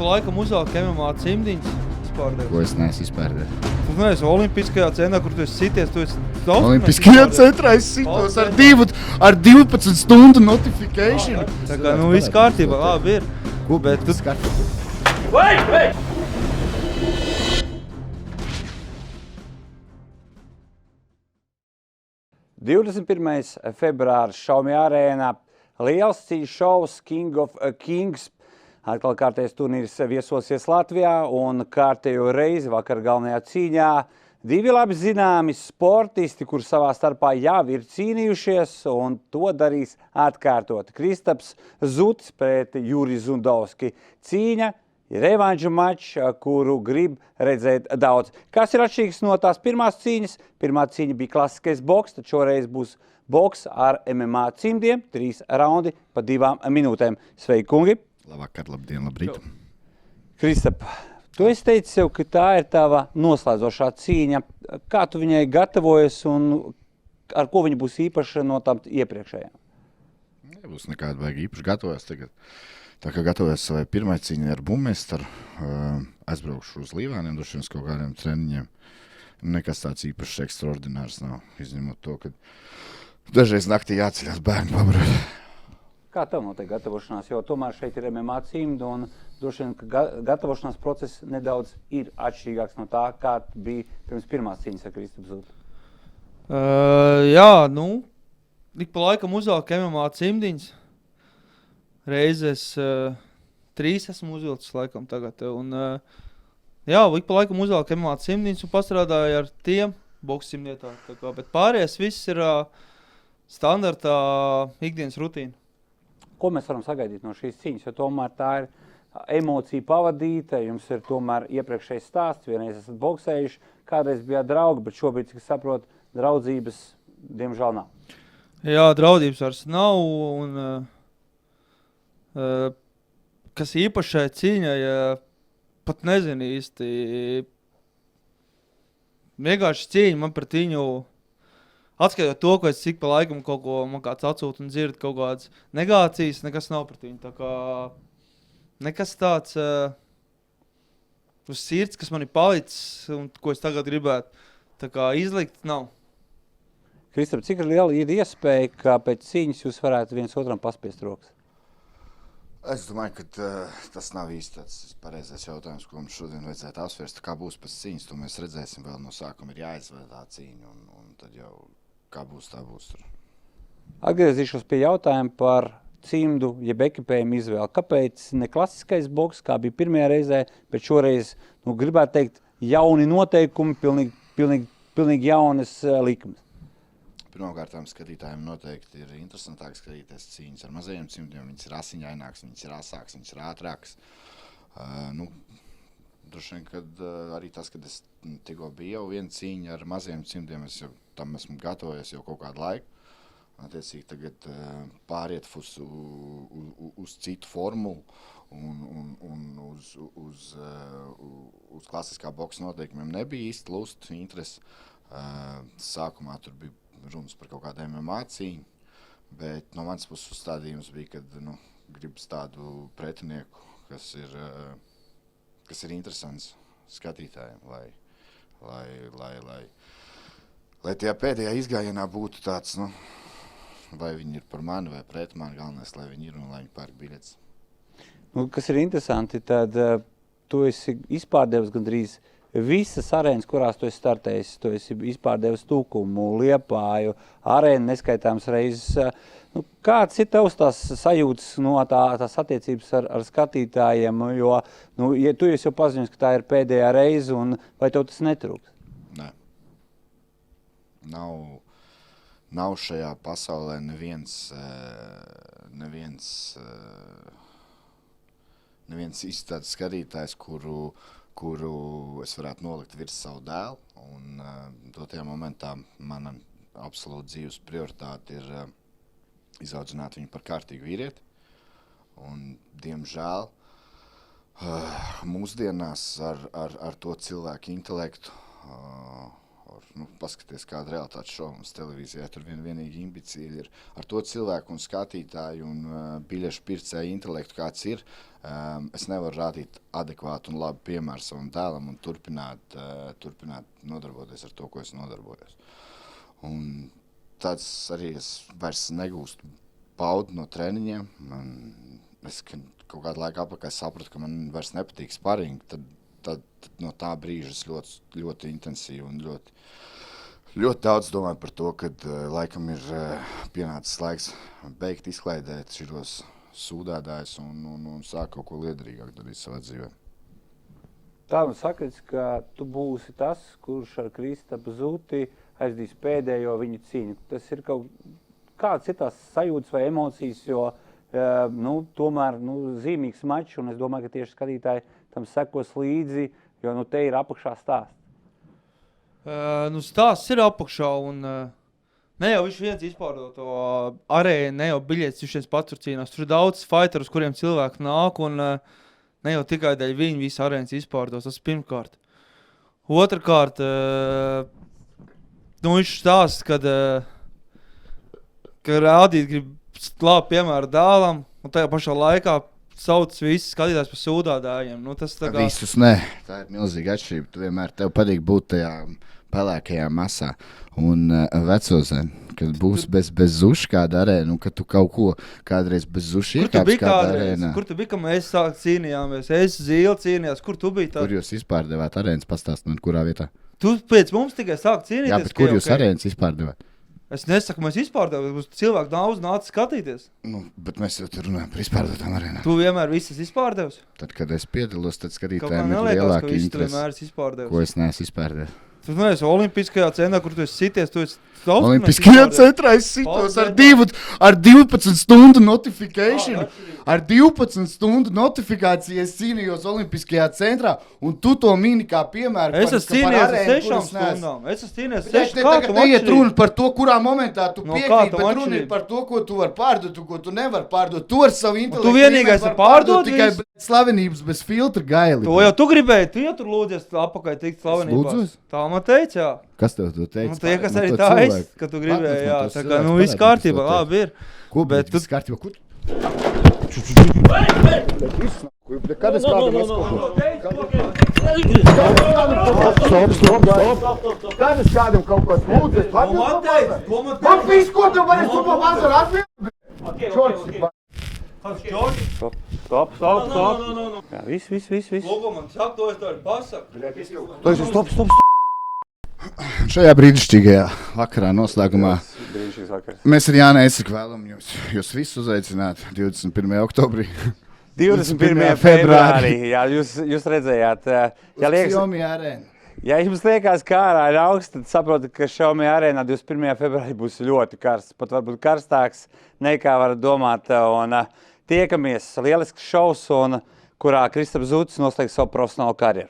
pa laikam uzvelk MMA cimdiņas izpārdēju. Ko es neesmu izpārdēju? Tu neesi olimpiskajā centrā, kur tu esi sities, tu esi daudz. Olimpiskajā centrā es sitos ar 12 stundu notification. Tā kā, viss kārtībā, labi ir. Ko, bet tu... skatīt? Wait! 21. februāris Šaumī arēnā. Liels cīņu šovs King of Kings. Atkal kārtējs turnīrs viesosies Latvijā un kārtējo reizi vakar galvenajā cīņā divi labi zināmi sportisti, kur savā starpā jau ir cīnījušies un to darīs atkārtot. Kristaps Zutis pret Jurijs Zundovski. Cīņa ir revanžu mačs, kuru grib redzēt daudz. Kas ir atšķirīgs no tās pirmās cīņas? Pirmā cīņa bija klasiskais boks, tad šoreiz būs boks ar MMA cimdiem, 3 raundi pa 2 minūtēm. Sveiki, kungi! Labvakar, labdien, labrīt! Kristap, tu esi teicis sev, ka tā ir tava noslēdzošā cīņa. Kā tu viņai gatavojies un ar ko viņa būs īpaša no tām iepriekšējām? Nebūs nekāda vajag īpaši gatavojas tagad. Tā kā gatavojas savai pirmai cīņai ar bummeistaru, aizbraukšu uz Līvāniem, droši vien uz kaut kādiem treniņiem. Nekas tāds īpašs ekstraordinārs nav, izņemot to, ka dažreiz naktī jāceļās bērnu pabarot. Kā tev notiek gatavošanās, jo tomēr šeit ir MMA cimdi un droši vien, ka gatavošanās process nedaudz ir atšķirīgāks no tā, kā bija pirms pirmās cīņas ar Kristapu Zutu? Jā, ik pa laikam uzvelk MMA cimdiņas. Reizes 3 esmu uzvilcis laikam tagad. Un, jā, ik pa laikam uzvelk MMA cimdiņas un pastrādāju ar tiem boksimnietā. Bet pārējais viss ir standartā ikdienas rutīna. Ko mēs varam sagaidīt no šīs cīņas? Jo tomēr tā ir emocija pavadīta, jums ir tomēr iepriekšējais stāsts, vienreiz esat boksējuši, kādreiz bijāt draugi, bet šobrīd, cik es saprotu, draudzības diemžēl nav. Jā, draudzības vairs nav un kas īpašai cīņai, pat nezinu īsti. Vienkārši cīņa man pret viņu, atskaitot to, ka es cik pa laikam kaut ko man kāds atsūt un dzird kaut kādas negācijas, nekas nav pret viņu. Tā kā nekas tāds uz sirds, kas man ir palicis un ko es tagad gribētu tā kā izlikt, nav. Kristap, cik liela ir iespēja, ka pēc cīņas jūs varētu viens otram paspiest rokas? Es domāju, ka tas nav īsti tāds pareizais jautājums, ko mums šodien vajadzētu apsvērst. Kā būs pēc cīņas, to mēs redzēsim vēl no sākuma. Ir jāizvēl tā cīņa un tad jau kā būs, tā būs. Atgriezīšos pie jautājuma par cimdu, jeb ekipējumu izvēli. Kāpēc ne klasiskais boks, kā bija pirmajā reizē, bet šoreiz, gribētu teikt, jauni noteikumi, pilnīgi jaunas likmes? Pirmkārtām skatītājiem noteikti ir interesantāk skatīties cīņas ar mazajiem cimdiem. Viņas ir asiņaināks, viņas ir asāks, viņas ir ātrāks. Droši vien, kad arī tas, kad es tikko biju jau viena cīņa ar mazajiem cimdiem, es jau tam esmu gatavojies jau kaut kādu laiku. Attiecīgi tagad pāriet uz citu formulu un uz klasiskā boksa noteikumiem nebija īsti lust, interesi. Sākumā tur bija runas par kaut kādu MMA cīņu, bet no manas puses uzstādījums bija, kad gribas tādu pretinieku, kas ir interesants skatītājiem, lai tajā pēdējā izgājienā būtu tāds, vai viņi ir par mani vai pret mani, galvenais, lai viņi ir un lai viņi pērk biļetes. Kas ir interesanti, tad tu esi izpārdevis gandrīz visas arēnas, kurās tu esi startējis. Tu esi izpārdevis Tukumu, Liepāju, arēnu neskaitāmas reizes. Kāds ir tavs tās sajūtas no tās attiecības ar skatītājiem? Jo ja tu esi jau paziņojis, ka tā ir pēdējā reize, un vai tev tas netrūks? Nē. Nav šajā pasaulē neviens izstādes skatītājs, kuru es varētu nolikt virs savu dēlu. Un dotajā momentā mana absolūta dzīves prioritāte ir izaudzināt viņu par kārtīgu vīrieti. Un, diemžēl, mūsdienās ar to cilvēku intelektu, metaforu. Nu, paskaties, kāda realitātes šova mums televīzijā. Tur vienīgi imbecīļi ir ar to cilvēku un skatītāju un biļešu pircēju intelektu, kāds ir. Es nevaru rādīt adekvātu un labu piemēru savam dēlam un turpināt nodarboties ar to, ko es nodarbojos. Un tāds arī es vairs negūstu baudu no treniņiem. Es kaut kādu laiku apakaļ sapratu, ka man vairs nepatīk sparingi. Tad no tā brīža es ļoti intensīvi un ļoti daudz domāju par to, kad laikam ir pienācis laiks beigt izklaidēt šos sūdētājus un sāk kaut ko liederīgāk darīt savā dzīvē. Tā man sakats, ka tu būsi tas, kurš ar Kristapu Zuti aizdīs pēdējo viņu cīņu. Tas ir kāds ir tās sajūtas vai emocijas, jo tomēr zīmīgs mačs, un es domāju, ka tieši skatītāji tam sekos līdzi, jo te ir apakšā stāsts. Stāsts ir apakšā, un ne jau viņš viens izpārdod to arēnu, ne jau biļetes viņš viens pats tur cīnās. Tur ir daudz fighteru, uz kuriem cilvēki nāk, un ne jau tikai dēļ viņi visu arēnas izpārdos, tas pirmkārt. Otrkārt, viņš stāsts, kad rādīt grib labi piemēru dēlam, un tajā pašā laikā sauc visi skatītājs par sūdādājiem. Visus ne. Tā ir milzīga atšķirība. Tu vienmēr tev patīk būt tajā pelēkajā masā. Un vecozēn, kad būs bez zuša kāda arēna, un kad tu kaut ko kādreiz bez zuša iekāps kāda arēna. Kur tu biji, ka mēs cīnījāmies? Es Zīle cīnījās. Kur tu biji? Kur jūs izpārdevāt arēnas, pastāstināt, kurā vietā? Tu pēc mums tikai sāk cīnīties. Jā, bet kur jūs arēnas izpārdevāt? Es nesaku, mēs izpārdevām, bet cilvēki daudz nāca skatīties. Bet mēs jau tur runājam par izpārdotām arēnām. Tu vienmēr visas izpārdevs? Tad, kad es piedalos, tad skatītājiem ir lielāka interese, ko es neesmu izpārdevs. Tu neesi Olimpiskajā centrā, kur tu esi sities, tu esi Olimpiskajā centrā es sitos ar 12 stundu notification. Ar 12 stundu notifikāciju es cīnījos Olimpiskajā centrā, un tu to mini kā piemēru. Es esmu cīnījies ar 6 stundām. Es esmu cīnījies ar 6 stundām. Tagad neiet runa par to, kurā momentā tu piekrīt, bet runa ir par to, ko tu vari pārdot un ko tu nevari pārdot. Tu ar savu intelektu. Tu vienīgais var pārdot tikai slavenības bez filtra gaili. To jau tu gribēji, tu jau tur lūdzies apakaļ tikt slavenībās. Lūdzos? Tā man teica, jā. Kas tev to teica? Tie, kas arī tā es, ka tu gribēji, jā. Tā kā, viss kārtībā, labi ir. Ko, bet viss kārtībā, kur? Kad es kādam Kad es kādam kaut ko lūdzu, es atbildu. Man viss, ko tu vari, tu pa vasaru atbildu. Stop. Jā, viss. Lūgu man saka, to es tev pasaku. Stop. Šajā brīnišķīgajā vakarā noslēgumā mēs ar Jāni Eisiku vēlam jūs visus uzaicināt 21. oktobrī. 21. februārī, jā, jūs redzējāt. Ja jums liekas, ka ārā ir augsts, tad saprotat, ka Xiaomi arēnā 21. februārī būs ļoti karsts. Pat varbūt karstāks, nekā varat domāt. Un tiekamies lielisks šovs, kurā Kristaps Zutis noslēgs savu profesionālu karjeru.